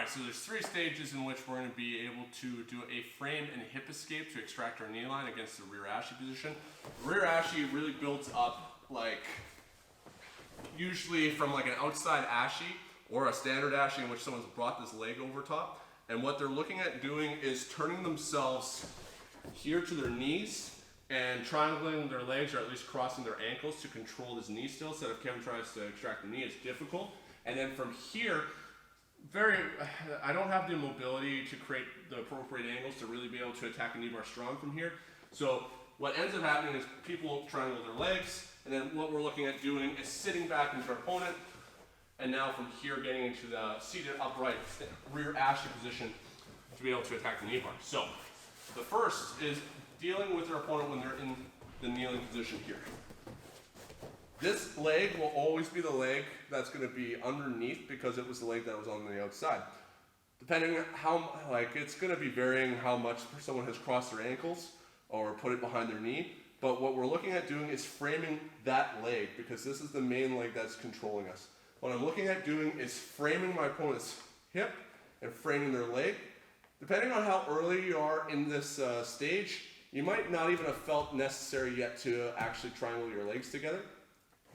Alright, so there's 3 stages in which we're going to be able to do a frame and hip escape to extract our knee line against the rear Ashi position. The rear Ashi really builds up like usually from like an outside Ashi or a standard Ashi in which someone's brought this leg over top, and what they're looking at doing is turning themselves here to their knees and triangulating their legs, or at least crossing their ankles to control this knee still. So if Kevin tries to extract the knee, it's difficult. And then from here, I don't have the mobility to create the appropriate angles to really be able to attack a knee bar strong from here. So what ends up happening is people triangle their legs, and then what we're looking at doing is sitting back into our opponent, and now from here getting into the seated upright rear Ashi position to be able to attack the knee bar. So the first is dealing with their opponent when they're in the kneeling position here. This leg will always be the leg that's going to be underneath because it was the leg that was on the outside. Depending on how, it's going to be varying how much someone has crossed their ankles or put it behind their knee. But what we're looking at doing is framing that leg, because this is the main leg that's controlling us. What I'm looking at doing is framing my opponent's hip and framing their leg. Depending on how early you are in this stage, you might not even have felt necessary yet to actually triangle your legs together.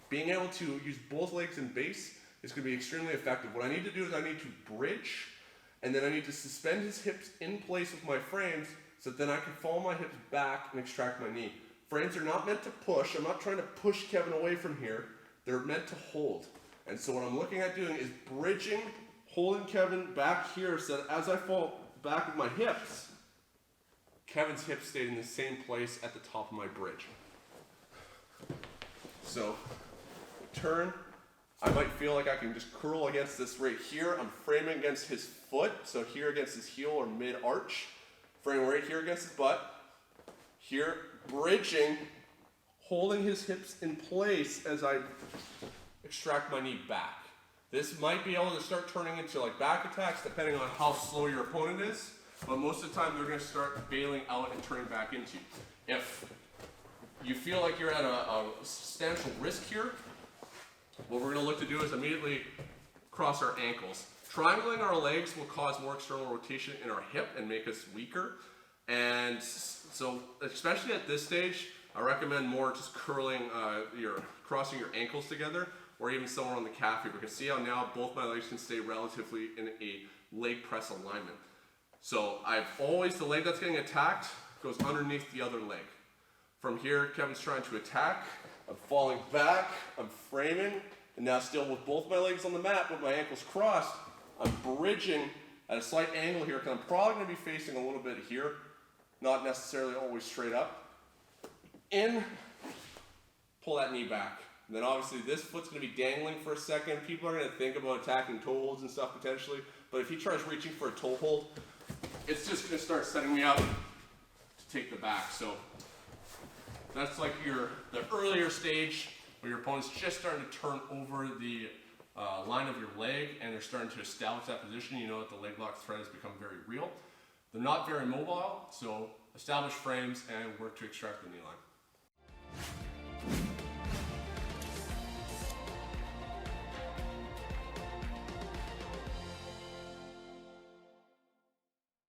Being able to use both legs in base is going to be extremely effective. What I need to do is I need to bridge, and then I need to suspend his hips in place with my frames so that then I can fall my hips back and extract my knee. Frames are not meant to push. I'm not trying to push Kevin away from here. They're meant to hold. And so what I'm looking at doing is bridging, holding Kevin back here so that as I fall back with my hips, Kevin's hips stayed in the same place at the top of my bridge. So turn, I might feel like I can just curl against this right here. I'm framing against his foot, so here against his heel or mid-arch. Frame right here against his butt. Here, bridging, holding his hips in place as I extract my knee back. This might be able to start turning into like back attacks depending on how slow your opponent is, but most of the time they're going to start bailing out and turning back into you. If you feel like you're at a substantial risk here, what we're going to look to do is immediately cross our ankles. Triangling our legs will cause more external rotation in our hip and make us weaker. And so, especially at this stage, I recommend more just curling, crossing your ankles together, or even somewhere on the calf here. Because see how now both my legs can stay relatively in a leg press alignment. So the leg that's getting attacked goes underneath the other leg. From here, Kevin's trying to attack. I'm falling back, I'm framing, and now still with both my legs on the mat, with my ankles crossed, I'm bridging at a slight angle here, because I'm probably going to be facing a little bit here, not necessarily always straight up. In, pull that knee back. And then obviously this foot's going to be dangling for a second. People are going to think about attacking toe holds and stuff potentially, but if he tries reaching for a toe hold, it's just going to start setting me up to take the back. So that's like the earlier stage where your opponent's just starting to turn over the line of your leg and they're starting to establish that position. You know that the leg lock threat has become very real. They're not very mobile, so establish frames and work to extract the knee line.